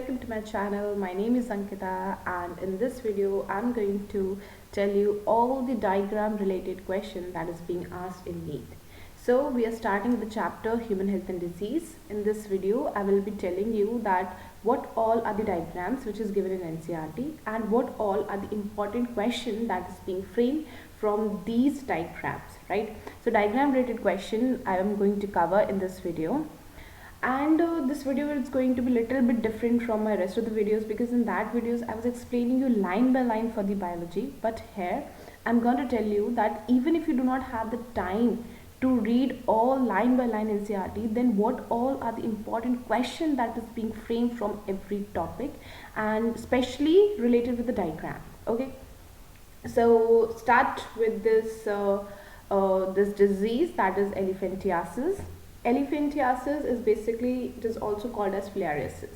welcome to my channel. My name is Ankita, and in this video I'm going to tell you all the diagram related question that is being asked in NEET. So we are starting the chapter Human Health and Disease. In this video I will be telling you that what all are the diagrams which is given in NCERT and what all are the important question that is being framed from these diagrams, right? So diagram related question I am going to cover in this video. And this video is going to be little bit different from my rest of the videos, because in that videos I was explaining you line by line for the biology, but here I'm going to tell you that even if you do not have the time to read all line by line NCERT, then what all are the important questions that is being framed from every topic, and especially related with the diagram. Okay, so start with this this disease, that is elephantiasis. Elephantiasis is basically, it is also called as filariasis.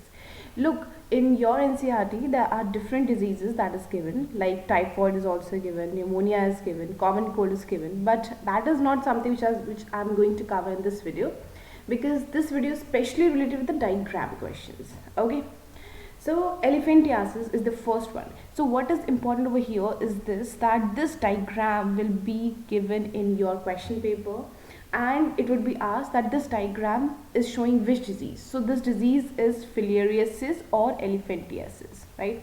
Look, in your NCERT there are different diseases that is given, like typhoid is also given, pneumonia is given, common cold is given, but that is not something which I'm going to cover in this video, because this video is specially related with the diagram questions. Okay, so elephantiasis is the first one. So what is important over here is this, that this diagram will be given in your question paper, and it would be asked that this diagram is showing which disease. So this disease is filariasis or elephantiasis, right?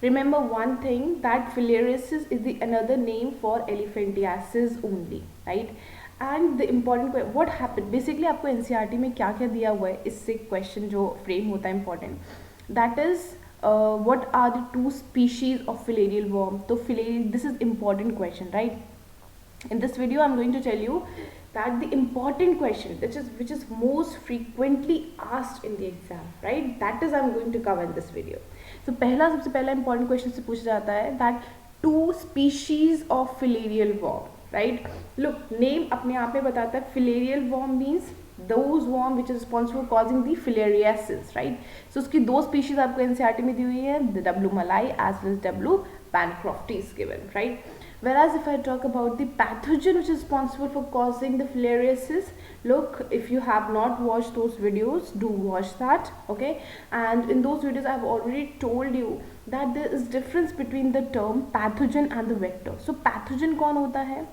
Remember one thing, that filariasis is the another name for elephantiasis only, right? And the important question, what happened basically, आपको NCERT में क्या क्या दिया हुआ है, इससे question जो frame होता है important, that is what are the two species of filarial worm. तो filarial, this is important question, right? In this video I'm going to tell you that the important question which is most frequently asked in the exam, right, that is I'm going to cover in this video. So सबसे पहला important question से पूछा जाता है that two species of filarial worm, right? Look, name अपने आप में बताता है, filarial worm means those worm which is responsible for causing the filariasis, right? So उसकी दो species आपको NCERT में दी हुई है, the W. malai as well as W. bancrofti is given, right? Whereas if I talk about the pathogen which is responsible for causing the filariasis, look, if you have not watched those videos, do watch that, okay? And in those videos I have already told you that there is difference between the term pathogen and the vector. So pathogen कौन होता है?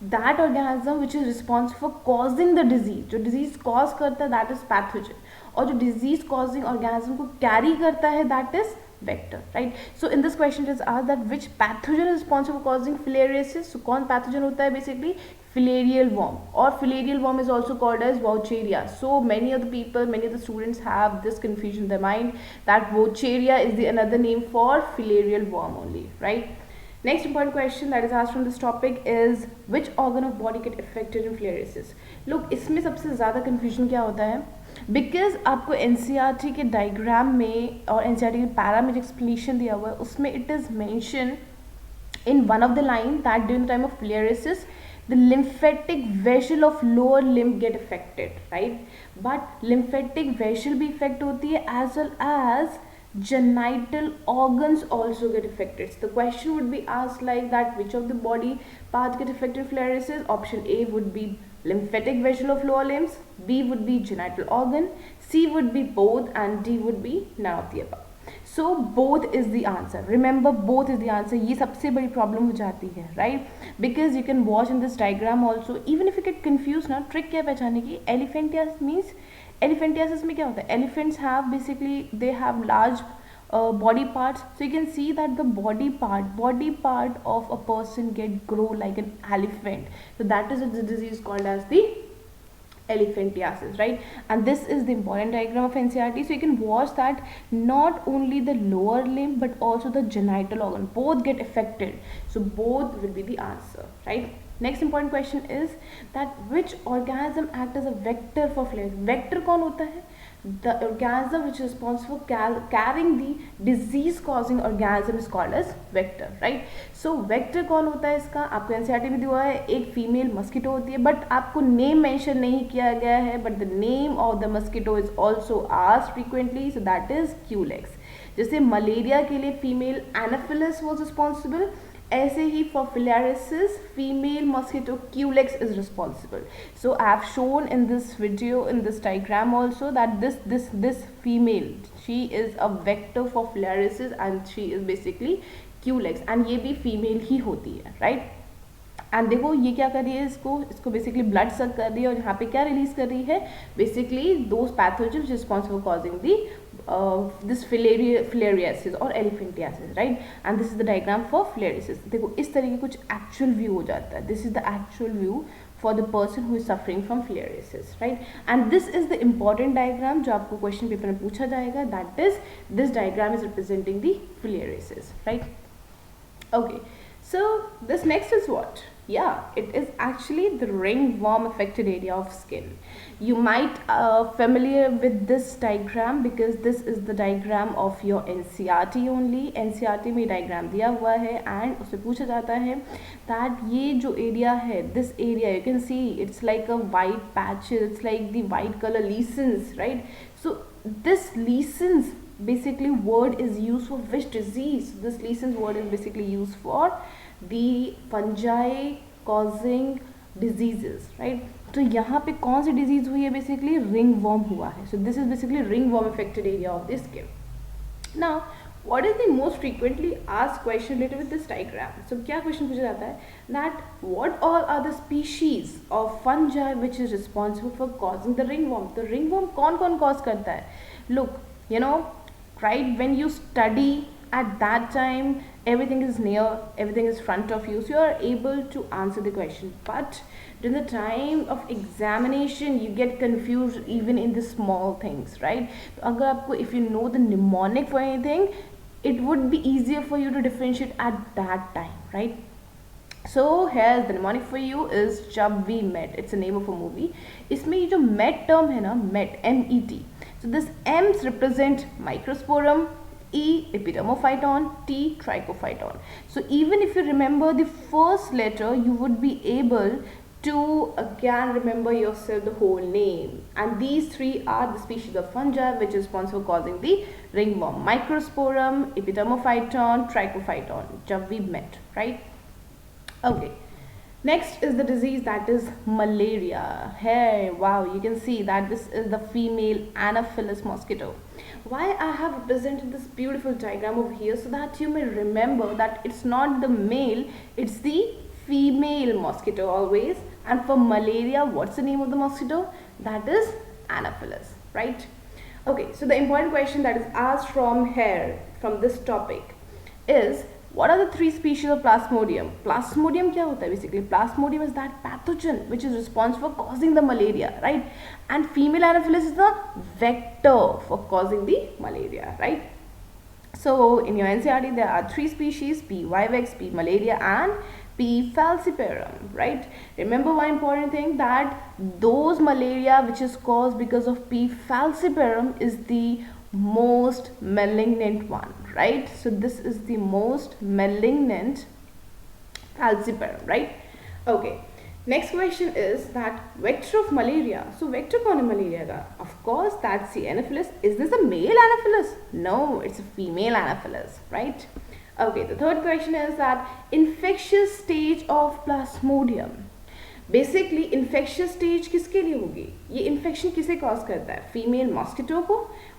That organism which is responsible for causing the disease, जो disease cause करता है, that is pathogen, और जो disease causing organism को carry करता है, that is vector, right? So in this question it is asked that which pathogen is responsible for causing filariasis. So कौन pathogen होता है? Basically filarial worm, or filarial worm is also called as Vaucheria. So many of the people, many of the students have this confusion in their mind that Vaucheria is the another name for filarial worm only, right? Next important question that is asked from this topic is which organ of body get affected in filariasis. Look, इसमें सबसे ज़्यादा confusion क्या होता है, because आपको NCERT के diagram में और NCERT के पैरा में जो एक्सप्लेनेशन दिया हुआ है उसमें it is mention in one of the line that during the time of filariasis the lymphatic vessel of lower limb get affected, right? But lymphatic vessel भी affect होती है as well as genital organs also get affected. So the question would be asked like that, which of the body parts get affected in filariasis? Option A would be lymphatic vessel of lower limbs, B would be genital organ, C would be both, and D would be none of the above. So both is the answer. Remember, both is the answer. ये सबसे बड़ी problem हो जाती है, right? Because you can watch in this diagram also. Even if you get confused ना, trick क्या पहचानने की? Elephantiasis means, elephantiasis में क्या होता है? Elephants have basically, they have large body parts, so you can see that the body part of a person get grow like an elephant. So that is a disease called as the elephantiasis, right? And this is the important diagram of NCERT. So you can watch that not only the lower limb but also the genital organ both get affected. So both will be the answer, right? Next important question is that which organism act as a vector for filariasis. Vector कौन होता है? The organism which is responsible for carrying the disease causing organism is called as vector, right? So vector कौन होता है इसका? आपको NCERT में दिया हुआ है, एक फीमेल मस्कीटो होती है, बट आपको नेम मेंशन नहीं किया गया है, but the name of the mosquito is also asked frequently, so that is Culex. जैसे मलेरिया के लिए फीमेल एनाफिलस वॉज रिस्पॉन्सिबल, ऐसे ही for filariasis, female mosquito Culex is responsible. So I have shown in this video, in this diagram also, that this female, she is a vector for filariasis and she is basically Culex, and ये भी female ही होती है, right? And देखो ये क्या कर रही है, इसको बेसिकली ब्लड सक कर रही है, और यहाँ पे क्या रिलीज कर रही है, basically those pathogen responsible causing the this filariasis और elephantiasis, right? And this is the diagram for filariasis. देखो इस तरह की कुछ एक्चुअल व्यू हो जाता है. This is the actual view for the person who is suffering from filariasis, right? And this is the important diagram जो आपको क्वेश्चन पेपर में पूछा जाएगा. That is, this diagram is representing the filariasis, right? Okay, so this next is what? Yeah, it is actually the ringworm affected area of skin. You might familiar with this diagram because this is the diagram of your NCERT only. NCERT में diagram दिया हुआ है and उससे पूछा जाता है that ये जो area है, this area you can see it's like a white patch, it's like the white color lesions, right? So this lesions basically word is used for which disease? This lesions word is basically used for the fungi causing diseases, right? तो यहाँ पे कौन सी disease हुई है? Basically ringworm हुआ है. So this is basically ringworm affected area of the skin. Now what is the most frequently asked question related with this diagram? So क्या question पूछा जाता है that what all are the species of fungi which is responsible for causing the ringworm? तो ringworm कौन कौन cause करता है? Look, you know, right, when you study at that time everything is near, everything is front of you, so you are able to answer the question. But during the time of examination you get confused even in the small things, right? तो अगर आपको if you know the mnemonic for anything, it would be easier for you to differentiate at that time, right? So here's the mnemonic for you is जब we met. It's a name of a movie. इसमें ये जो met term है ना, met, M-E-T. So this M's represent microsporum, E epidermophyton, T trichophyton. So even if you remember the first letter, you would be able to again remember yourself the whole name. And these three are the species of fungi which is responsible for causing the ringworm: microsporum, epidermophyton, trichophyton. जब we met, right? Okay. Next is the disease that is malaria. Hey, wow, you can see that this is the female Anopheles mosquito. Why I have represented this beautiful diagram over here so that you may remember that it's not the male, it's the female mosquito always. And for malaria, what's the name of the mosquito? That is Anopheles, right? Okay, so the important question that is asked from here, from this topic is, what are the three species of Plasmodium? Plasmodium क्या होता है? Basically, Plasmodium is that pathogen which is responsible for causing the malaria, right? And female Anopheles is the vector for causing the malaria, right? So in your NCERT there are three species: P. vivax, P. malaria, and P. falciparum, right? Remember one important thing, that those malaria which is caused because of P. falciparum is the most malignant one, right? So this is the most malignant falciparum, right? Okay, next question is that vector of malaria. So vector कौन है malaria का? Of course that's the Anopheles. Is this a male Anopheles? No, it's a female Anopheles, right? Okay, the third question is that infectious stage of Plasmodium. Basically infectious stage किसके लिए होगी? ये infection किसे cause करता है? Female mosquito को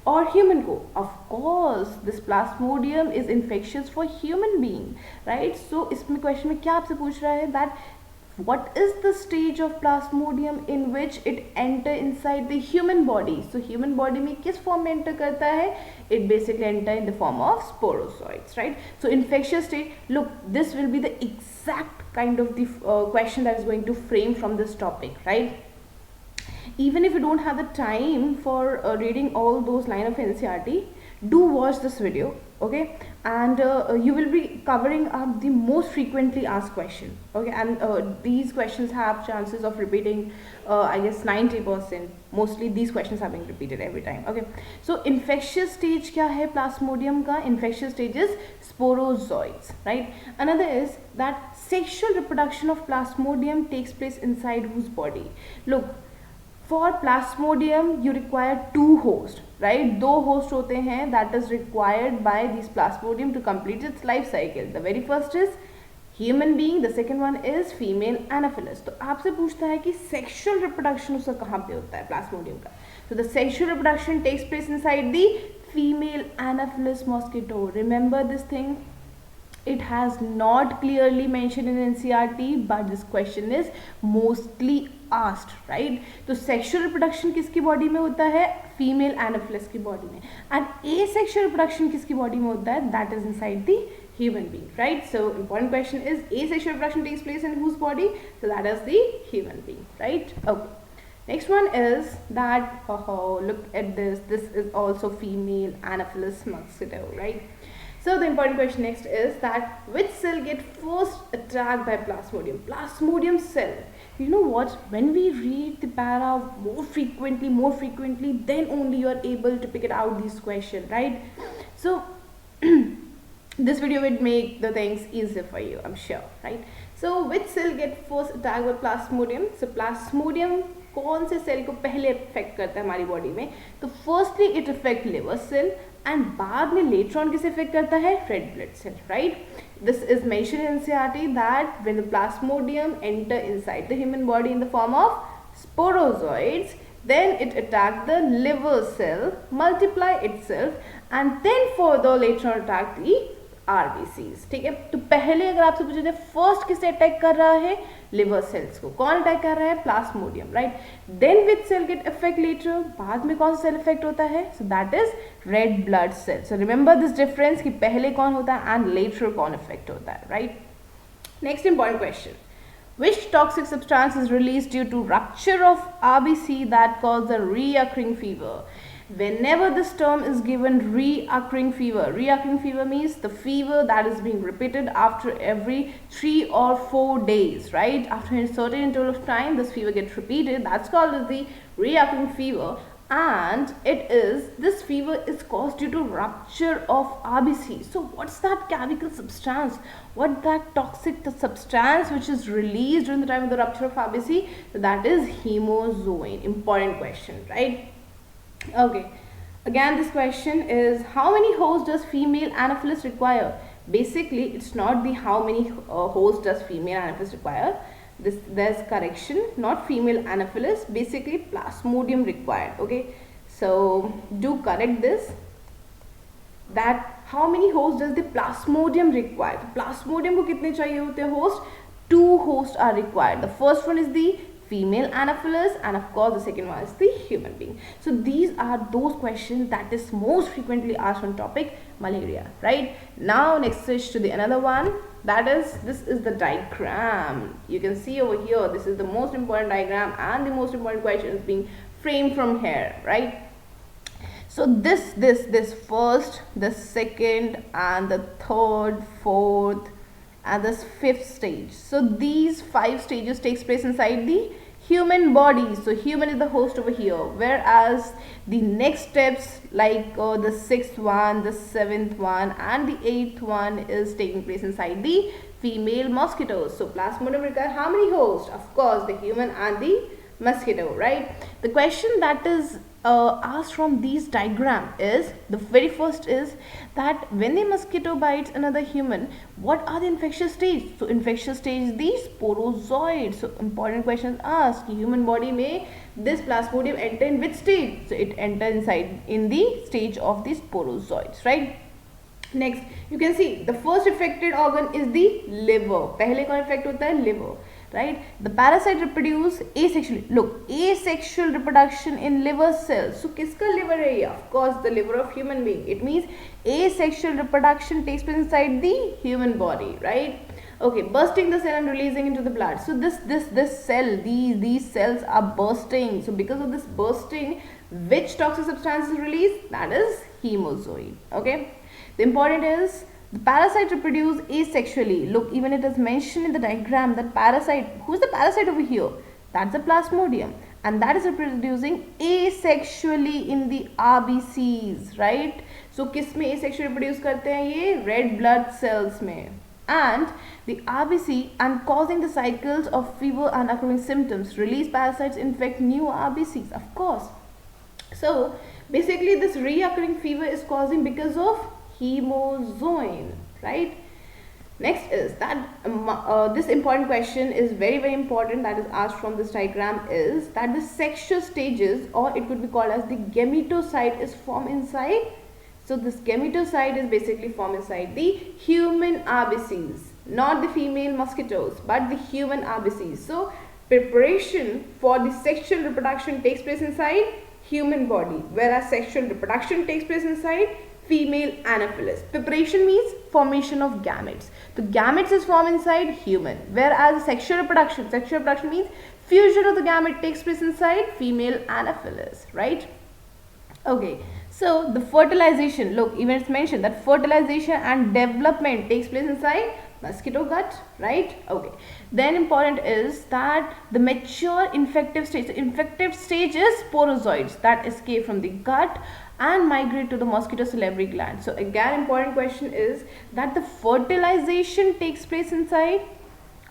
और human को? Of course this plasmodium is infectious for human being, right? So इसमें क्वेश्चन में क्या आपसे पूछ रहा है that what is the stage of plasmodium in which it enter inside the human body? So human body में किस form में enter करता है? It basically enter in the form of sporozoites, right? So infectious stage, look, this will be the exact kind of the question that is going to frame from this topic, right? Even if you don't have the time for reading all those line of NCERT, do watch this video, okay? And you will be covering up the most frequently asked question, okay? And these questions have chances of repeating, I guess 90%. Mostly these questions are being repeated every time, okay? So infectious stage क्या है Plasmodium का? Infectious stage is sporozoites, right? Another is that sexual reproduction of Plasmodium takes place inside whose body? Look, for Plasmodium you require two hosts, right? दो host होते हैं that is required by this Plasmodium to complete its life cycle. The very first is human being, the second one is female Anopheles. तो आपसे पूछता है कि sexual reproduction उसका कहाँ पे होता है प्लाज्मोडियम का। तो the sexual reproduction takes place inside the female Anopheles mosquito. Remember this thing, it has not clearly mentioned in NCERT, but this question is mostly asked, right? तो sexual reproduction किसकी body में होता है? Female Anopheles की body में। And asexual reproduction किसकी body में होता है? That is inside the human being, right? So important question is, asexual reproduction takes place in whose body? So that is the human being, right? Okay. Next one is that, look at this. This is also female anaphylis mosquito, right? So the important question next is that which cell get first attacked by plasmodium? Plasmodium cell. You know what? When we read the para more frequently, then only you are able to pick it out these questions, right? So this video would make the things easier for you, I'm sure, right? So which cell get first attacked by plasmodium? So plasmodium कौन से cell को पहले effect करता है हमारी body में? तो firstly it affect liver cell and बाद में लेटर ऑन किसे इफेक्ट करता है? Red blood cell, right? This is mentioned in NCERT that when the Plasmodium enter inside the human body in the form of sporozoids, then it attack the liver cell, multiply itself and then further later on attack the RBCs, ठीक है? तो पहले अगर आपसे पूछे थे first किसे attack कर रहा है? लिवर सेल्स को। कौन अटैक कर रहा है? Plasmodium, right? Then which cell get affect later? बाद में कौन सा सेल इफेक्ट होता है? So that is red blood cell. So remember this difference कि पहले कौन होता है एंड लेटर कौन इफेक्ट होता है, right? Next important question, which toxic substance is released due to rupture of RBC that causes a reoccurring fever? Whenever this term is given, reoccurring fever means the fever that is being repeated after every 3 or 4 days, right? After a certain interval of time, this fever gets repeated. That's called as the reoccurring fever. And this fever is caused due to rupture of RBC. So what's that chemical substance? What that toxic substance which is released during the time of the rupture of RBC? So that is hemozoin. Important question, right? Okay. Again, this question is, how many hosts does female anaphylis require? Basically, it's not the how many hosts does female anaphylis require. There's correction, not female anaphylis, basically plasmodium required, okay? So do correct this, that how many hosts does the plasmodium require? तो plasmodium को कितने चाहिए होते हैं host? 2 hosts are required. The first one is the female anaphylis and of course the second one is the human being. So these are those questions that is most frequently asked on topic malaria, right? Now next switch to the another one, that is, this is the diagram. You can see over here, this is the most important diagram and the most important question is being framed from here, right? So this first, the second and the third, fourth and this 5th stage. So these 5 stages takes place inside the human body. So human is the host over here, whereas the next steps like the 6th one, the 7th one and the 8th one is taking place inside the female mosquitoes. So plasmodium requires how many hosts? Of course the human and the mosquito, right? The question that is asked from these diagram is, the very first is that when the mosquito bites another human, what are the infectious stage? So infectious stage is the sporozoid. So important question asked, human body may this plasmodium enter in which stage? So it enter inside in the stage of the sporozoids, right? Next you can see the first affected organ is the liver. पहले कौन affect होता है? Liver, right? The parasite reproduce asexually. Look, asexual reproduction in liver cells. So किसका liver है ये? Of course the liver of human being. It means asexual reproduction takes place inside the human body, right? Okay, bursting the cell and releasing into the blood. So this cell, these cells are bursting. So because of this bursting, which toxic substance is released? That is hemozoid. Okay. The important is the parasite reproduce asexually. Look, even it is mentioned in the diagram that parasite. Who is the parasite over here? That's the plasmodium, and that is reproducing asexually in the RBCs, right? So किस में asexually reproduce करते हैं ये? Red blood cells में. And the RBC and causing the cycles of fever and occurring symptoms. Release parasites infect new RBCs, of course. So basically this reoccurring fever is causing because of hemozoin, right? Next is that this important question is very important, that is asked from this diagram, is that the sexual stages, or it could be called as the gametocyte, is formed inside. So this gametocyte is basically formed inside the human RBCs, not the female mosquitoes but the human RBCs. So preparation for the sexual reproduction takes place inside human body, whereas sexual reproduction takes place inside female Anopheles. Preparation means formation of gametes. The gametes is formed inside human, whereas sexual reproduction means fusion of the gamete takes place inside female Anopheles, right? Okay, so the fertilization, look, even it's mentioned that fertilization and development takes place inside mosquito gut, right? Okay, then important is that the mature infective stage, the infective stage is sporozoites that escape from the gut and migrate to the mosquito salivary gland. So again, important question is that the fertilization takes place inside,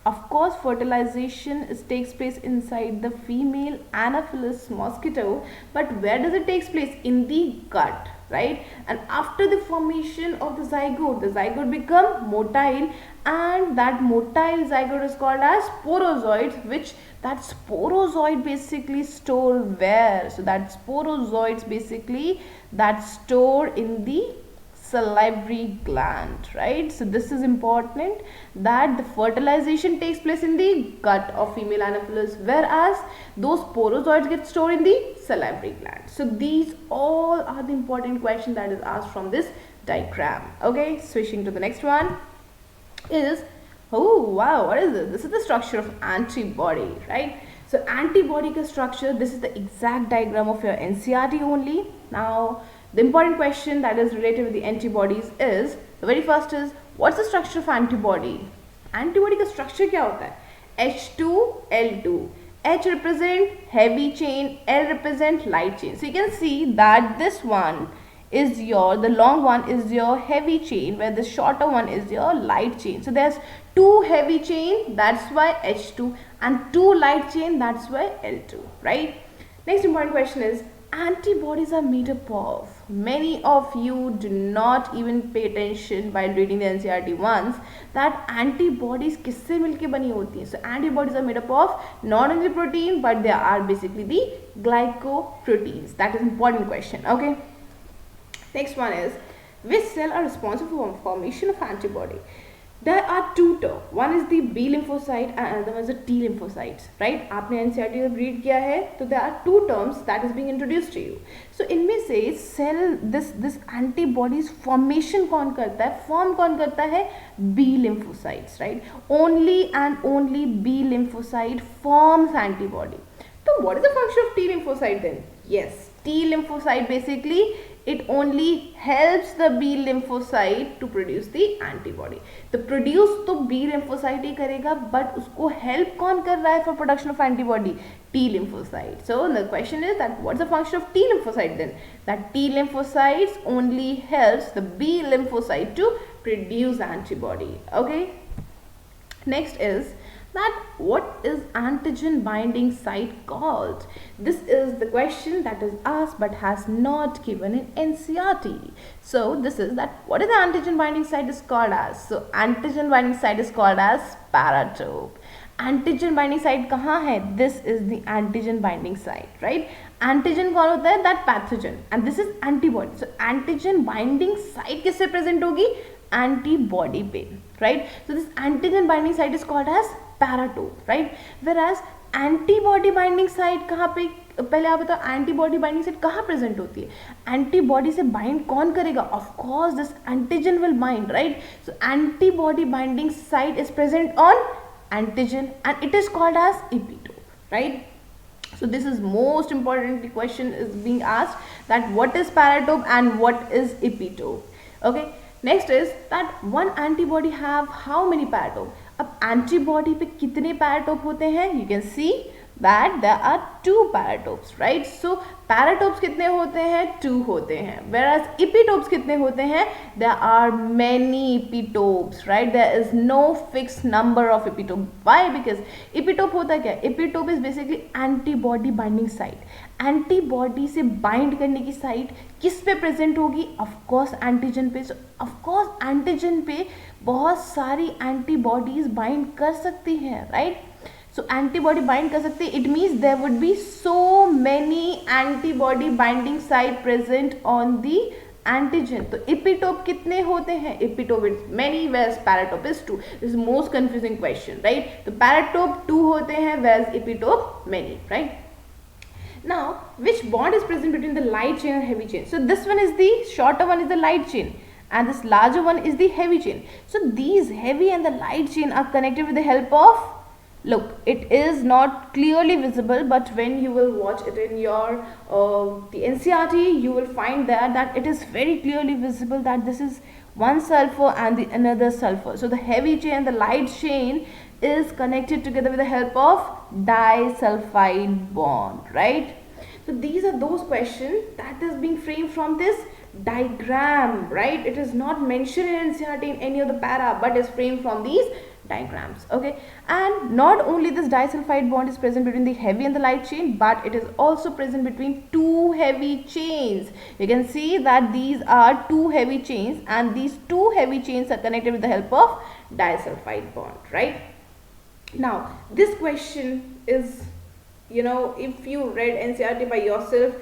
of course fertilization takes place inside the female Anopheles mosquito, but where does it take place? In the gut, right? And after the formation of the zygote become motile, and that motile zygote is called as sporozoids, which that sporozoid basically store where? So that sporozoids basically that store in the salivary gland, right? So this is important, that the fertilization takes place in the gut of female Anopheles, whereas those sporozoids get stored in the salivary gland. So these all are the important questions that is asked from this diagram. Okay, switching to the next one is, oh wow, what is this? This is the structure of antibody, right? So antibody ka structure, this is the exact diagram of your NCERT only. Now the important question that is related with the antibodies is, the very first is, what's the structure of antibody? Antibody का structure क्या होता है? H2L2. H represent heavy chain, L represent light chain. So you can see that this one is the long one is your heavy chain, where the shorter one is your light chain. So there's 2 heavy chain, that's why H2, and 2 light chain, that's why L2, right? Next important question is, antibodies are made up of. Many of you do not even pay attention while reading the NCERT once that antibodies किससे मिलके बनी होती हैं. So antibodies are made up of not only protein but they are basically the glycoproteins. That is important question. Okay. Next one is, which cell are responsible for formation of antibody? There are 2 terms. One is the B lymphocyte and another one is the T lymphocytes, right? आपने NCERT में read किया है, तो there are 2 terms that is being introduced to you. So इनमें से cell this antibodies formation कौन करता है? Form कौन करता है? B lymphocytes, right? Only and only B lymphocyte forms antibody. So what is the function of T lymphocyte then? Yes, T lymphocyte basically it only helps the B lymphocyte to produce the antibody. तो produce तो B lymphocyte ही करेगा, but उसको help कौन कर रहा है for production of antibody? T lymphocyte. So the question is that what's the function of T lymphocyte then? That T lymphocytes only helps the B lymphocyte to produce antibody. Okay. Next is that what is antigen binding site called? This is the question that is asked but has not given in NCERT. So this is that what is the antigen binding site is called as? So antigen binding site is called as paratope. Antigen binding site कहाँ है? This is the antigen binding site, right? Antigen कौन होता है? That pathogen, and this is antibody. So antigen binding site किससे present होगी? Antibody पे, right? So this antigen binding site is called as paratope, right? Whereas antibody binding site कहाँ पे, पहले आप बताओ antibody binding site कहाँ present होती है? Antibody से bind कौन करेगा? Of course this antigen will bind, right? So antibody binding site is present on antigen and it is called as epitope, right? So this is most important. The question is being asked that what is paratope and what is epitope. Okay. Next is that one antibody have how many paratope? अब antibody पे कितने paratope होते हैं? You can see that there are 2 paratopes, right? So paratopes कितने होते हैं? 2 होते हैं. Whereas epitopes कितने होते हैं? There are many epitopes, right? There is no fixed number of epitope. Why? Because epitope होता क्या? Epitope is basically antibody binding site. Antibody से bind करने की site किस पे present होगी? Of course antigen पे. So of course antigen पे बहुत सारी एंटीबॉडीज बाइंड कर सकती हैं, राइट. सो एंटीबॉडी बाइंड कर सकती है, it means there would be so many antibody binding site present on the antigen. तो इपिटोप कितने होते हैं? Epitope is many, whereas paratope is 2. This is most confusing question, right. तो पैराटोप 2 होते हैं, whereas epitope many, right. Now, which bond is present between the light chain and heavy chain? So this one is the shorter one is the light chain, and this larger one is the heavy chain. So these heavy and the light chain are connected with the help of, look, it is not clearly visible, but when you will watch it in your the NCERT, you will find there that it is very clearly visible that this is one sulfur and the another sulfur. So the heavy chain and the light chain is connected together with the help of disulfide bond, right. So these are those questions that is being framed from this diagram, right. It is not mentioned in NCERT in any of the para, but is framed from these diagrams, okay. And not only this disulfide bond is present between the heavy and the light chain, but it is also present between two heavy chains. You can see that these are two heavy chains, and these two heavy chains are connected with the help of disulfide bond, right. Now this question is, you know, if you read NCERT by yourself,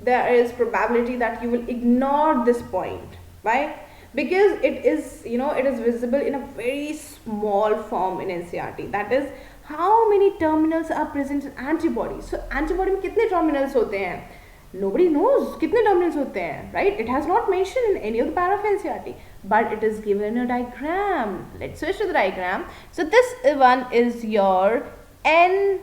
there is probability that you will ignore this point. Why? Because it is, you know, it is visible in a very small form in NCERT. That is, how many terminals are present in antibody. So antibody में कितने terminals होते हैं? Nobody knows कितने terminals होते हैं, right. It has not mentioned in any of the para of NCERT, but it is given in a diagram. Let's switch to the diagram. So this one is your N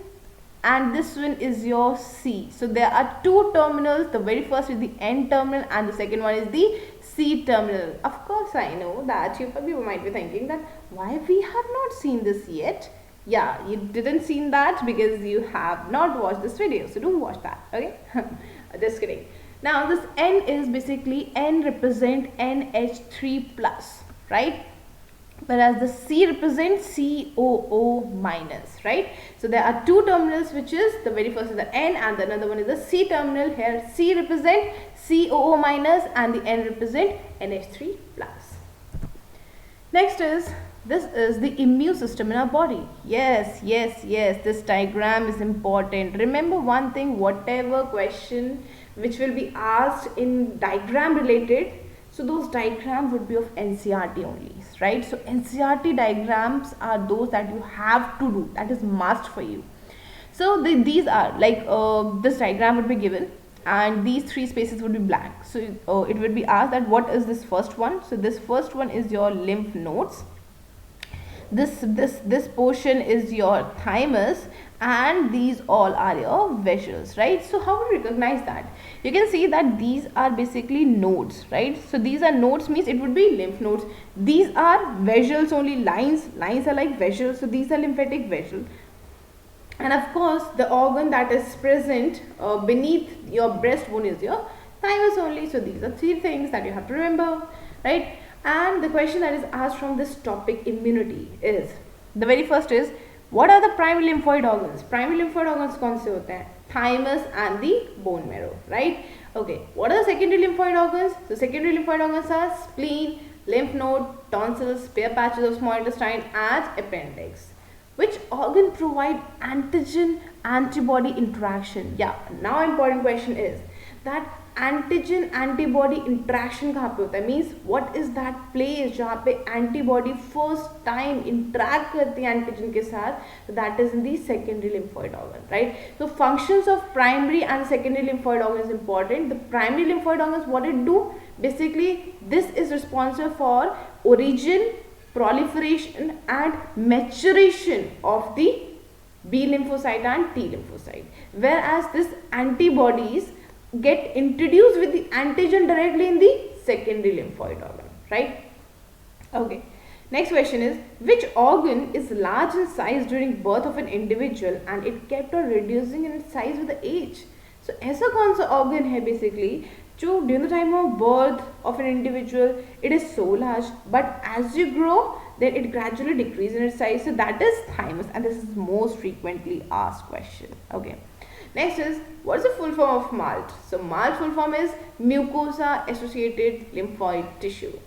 and this one is your C. So there are two terminals. The very first is the N terminal and the second one is the C terminal. Of course, I know that you might be thinking that why we have not seen this yet. Yeah, you didn't seen that because you have not watched this video. So don't watch that, okay. Just kidding. Now this N is basically, N represent NH3 plus, right, whereas the C represents COO minus, right. So there are two terminals, which is the very first is the N and the another one is the C terminal. Here C represent COO minus and the N represent NH3 plus. Next is, this is the immune system in our body. Yes, this diagram is important. Remember one thing, whatever question which will be asked in diagram related, so those diagrams would be of NCERT only, right. So NCERT diagrams are those that you have to do, that is must for you. So these are like this diagram would be given and these three spaces would be blank. So it would be asked that what is this first one. So this first one is your lymph nodes. This portion is your thymus, and these all are your vessels, right. So how do you recognize that? You can see that these are basically nodes, right. So these are nodes means it would be lymph nodes. These are vessels only, lines are like vessels, so these are lymphatic vessels. And of course the organ that is present beneath your breastbone is your thymus only. So these are three things that you have to remember, right. And the question that is asked from this topic immunity is, the very first is, what are the primary lymphoid organs? Primary lymphoid organs कौन से होते हैं? Thymus and the bone marrow, right. Okay, what are the secondary lymphoid organs? So secondary lymphoid organs are spleen, lymph node, tonsils, bare patches of small intestine and appendix. Which organ provide antigen antibody interaction? Yeah, now important question is that antigen antibody interaction कहाँ पे होता है, means what is that place जहाँ पे antibody first time interact करती है antigen के साथ, so that is in the secondary lymphoid organ, right. So functions of primary and secondary lymphoid organ is important. The primary lymphoid organs, what it do, basically this is responsible for origin, proliferation and maturation of the B lymphocyte and T lymphocyte, whereas this antibodies get introduced with the antigen directly in the secondary lymphoid organ, right. Okay, next question is, which organ is large in size during birth of an individual and it kept on reducing in its size with the age? So ऐसा कौन सा organ है basically जो during the time of birth of an individual it is so large, but as you grow then it gradually decreases in its size? So that is thymus, and this is most frequently asked question. Okay. Next is, what is the full form of MALT? So MALT full form is mucosa associated lymphoid tissue.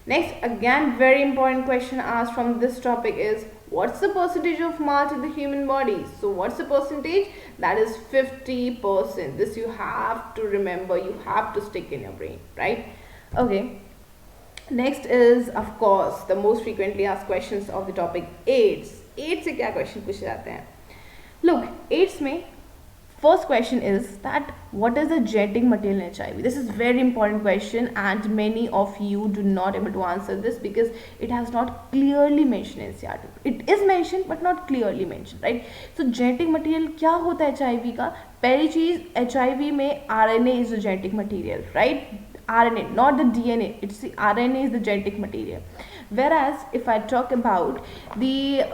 Next, again, very important question asked from this topic is, what's the percentage of malt in the human body? So what's the percentage? That is 50%. This you have to remember, you have to stick in your brain, right? Okay. Next is, of course, the most frequently asked questions of the topic, AIDS. AIDS से क्या question पूछे जाते हैं? Look, AIDS में first question is that what is the genetic material in HIV? This is very important question and many of you do not able to answer this because it has not clearly mentioned in NCERT. It is mentioned but not clearly mentioned, right? So genetic material क्या होता है HIV का? पहली चीज HIV में RNA is the genetic material, right? RNA, not the DNA. It's the RNA is the genetic material. Whereas if I talk about the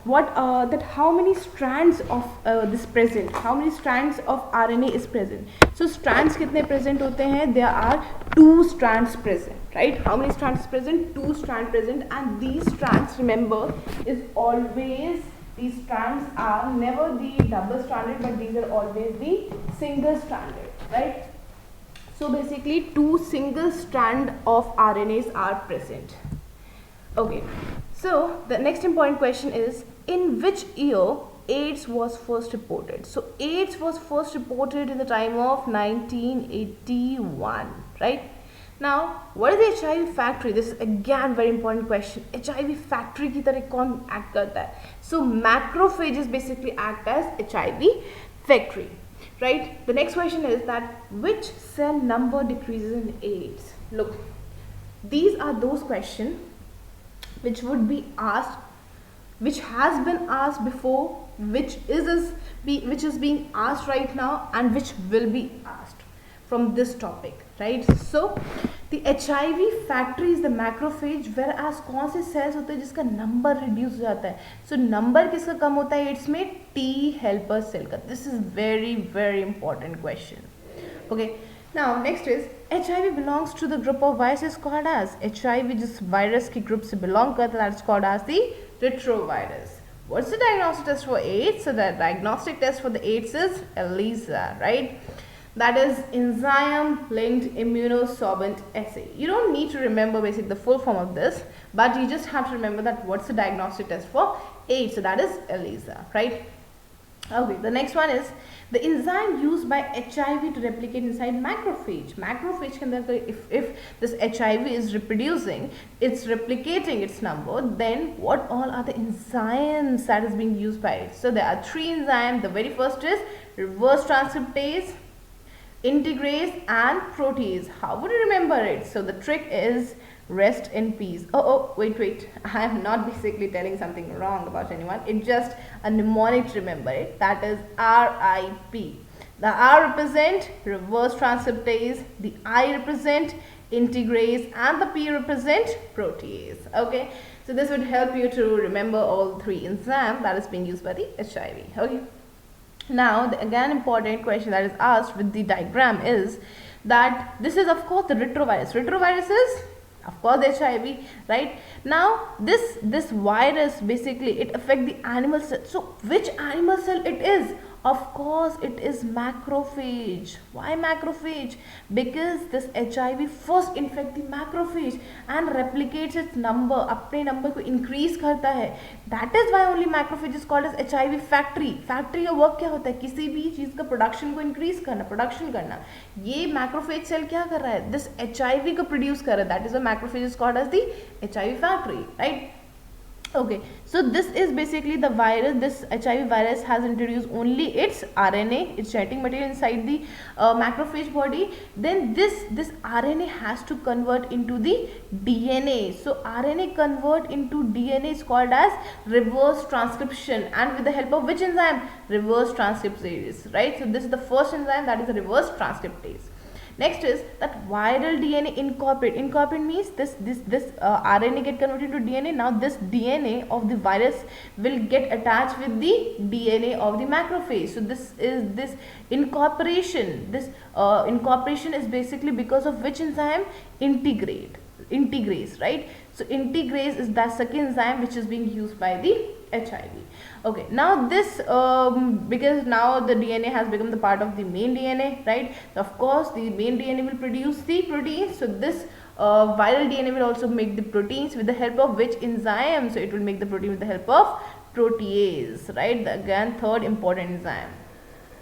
that how many strands of this present, how many strands of RNA is present? So strands कितने present होते हैं? There are 2 strands present, right? How many strands present? 2 strands present, and these strands, remember, is always, these strands are never the double stranded, but these are always the single stranded, right? So basically 2 single strand of RNAs are present. Okay, so the next important question is, in which year AIDS was first reported? So AIDS was first reported in the time of 1981, right? Now, what is the HIV factory? This is again very important question. HIV factory की तरह कौन act करता है? So macrophages basically act as HIV factory, right? The next question is that which cell number decreases in AIDS? Look, these are those questions which would be asked, which has been asked before, which is being asked right now, and which will be asked from this topic, right? So the HIV factory is the macrophage, whereas कौन से cells होते हैं जिसका number reduce हो जाता है? So number किसका कम होता है AIDS में? T helper cell का. This is very very important question. Okay. Now next is, HIV belongs to the group of viruses called as, HIV जिस virus की group से belong करता है, that's called as the retrovirus. What's the diagnostic test for AIDS? So the diagnostic test for the AIDS is ELISA, right? That is enzyme linked immunosorbent assay. You don't need to remember basically the full form of this, but you just have to remember that what's the diagnostic test for AIDS. So that is ELISA, right? Okay, the next one is the enzyme used by HIV to replicate inside macrophage. Macrophage के अंदर if this HIV is reproducing, it's replicating its number, then what all are the enzymes that is being used by it? So there are 3 enzymes. The very first is reverse transcriptase, integrase, and protease. How would you remember it? So the trick is rest in peace. Oh, wait. I am not basically telling something wrong about anyone. It's just a mnemonic to remember it. That is RIP. The R represent reverse transcriptase, the I represent integrase, and the P represent protease. Okay, so this would help you to remember all 3 enzymes that is being used by the HIV. Okay. Now, the again important question that is asked with the diagram is that this is of course the retrovirus. Retrovirus is of course the HIV, right? Now this virus basically it affects the animal cell. So which animal cell it is? Of course it is macrophage. Why macrophage? Because this HIV first infect the macrophage and replicates its number, अपने number को increase करता है. That is why only macrophage is called as HIV factory. Factory का work क्या होता है? किसी भी चीज का production को increase करना, production करना. ये macrophage cell क्या कर रहा है? This HIV को produce कर रहा है. That is why macrophage is called as the HIV factory, right? Okay, so this is basically the virus. This HIV virus has introduced only its RNA, its genetic material inside the macrophage body. Then this RNA has to convert into the DNA. So RNA convert into DNA is called as reverse transcription, and with the help of which enzyme? Reverse transcriptase, right? So this is the first enzyme, that is the reverse transcriptase. Next is that viral DNA incorporate. Incorporate means this RNA get converted to DNA. Now this DNA of the virus will get attached with the DNA of the macrophage. So this is this incorporation. This incorporation is basically because of which enzyme? Integrase, right? So integrase is the second enzyme which is being used by the HIV. Okay, now this because now the DNA has become the part of the main DNA, right? So of course the main DNA will produce the protein. So this Viral DNA will also make the proteins with the help of which enzyme? So it will make the protein with the help of protease, right? Again, third important enzyme.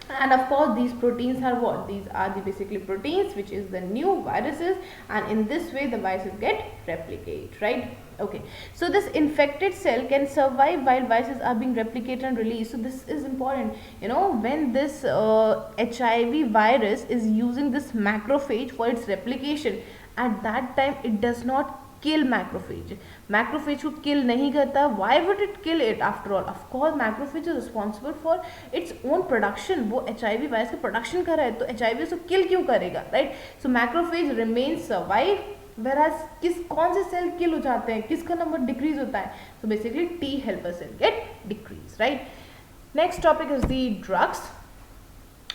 And of course these proteins are what? These are the basically proteins which is the new viruses, and in this way the viruses get replicate, right? Okay, so this infected cell can survive while viruses are being replicated and released. So this is important, you know, when this HIV virus is using this macrophage for its replication, at that time it does not kill macrophage को kill नहीं करता. Why would it kill it after all? Of course macrophage is responsible for its own production. वो HIV virus का production कर रहा है, तो HIV उसको kill क्यों करेगा, right? So macrophage remains survive, whereas कौन से cell kill हो जाते हैं, किसका number decrease होता है? So basically T helper cell get decrease, right? Next topic is the drugs.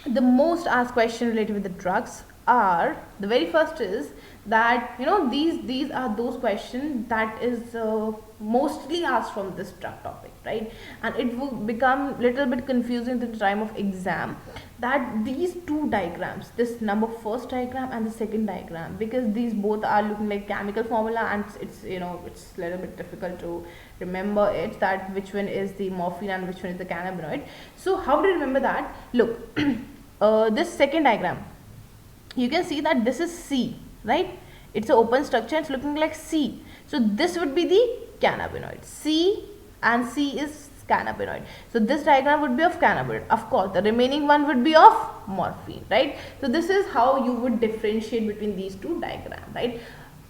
The most asked question related with the drugs are, the very first is that, you know, these are those questions that is mostly asked from this drug topic, right? And it will become little bit confusing at the time of exam, that these two diagrams, this number first diagram and the second diagram, because these both are looking like chemical formula, and it's, you know, it's a little bit difficult to remember it, that which one is the morphine and which one is the cannabinoid. So how do you remember that? Look, this second diagram, you can see that this is C, right? It's an open structure, it's looking like C. So this would be the cannabinoid. C and C is cannabinoid. So this diagram would be of cannabinoid. Of course, the remaining one would be of morphine, right? So this is how you would differentiate between these two diagrams, right?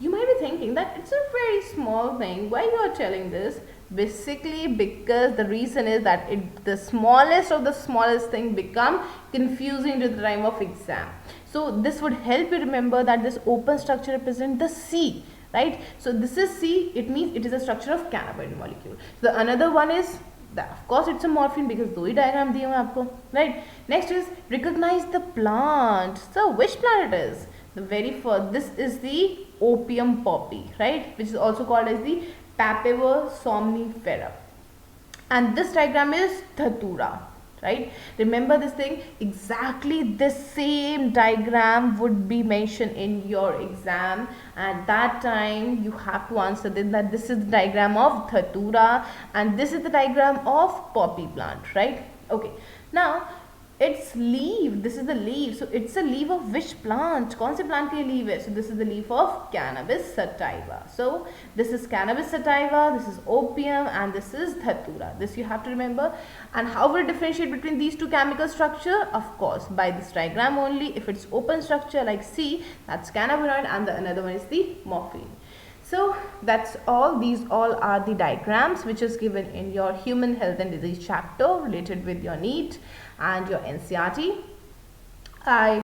You might be thinking that it's a very small thing. Why you are telling this? Basically because the reason is that the smallest of the smallest thing become confusing to the time of exam. So this would help you remember that this open structure represents the C, right? So this is C, it means it is a structure of cannabinoid molecule. The another one is that, of course it's a morphine, because दो ही diagram दिए हुए आपको, right? Next is recognize the plant. So which plant it is? The very first, this is the opium poppy, right? Which is also called as the Papaver somnifera. And this diagram is Dhatura, right? Remember this thing, exactly this same diagram would be mentioned in your exam. At that time you have to answer that this is the diagram of Dhatura and this is the diagram of poppy plant, right? Okay, now its leaf, this is the leaf, so it's a leaf of which plant? कौन से plant के leaf है? So this is the leaf of cannabis sativa. So this is cannabis sativa, this is opium, and this is dhatura. This you have to remember. And how will you differentiate between these two chemical structure? Of course by this diagram only. If it's open structure like C, that's cannabinoid, and the another one is the morphine. So that's all. These all are the diagrams which is given in your human health and disease chapter related with your NEET and your NCERT. I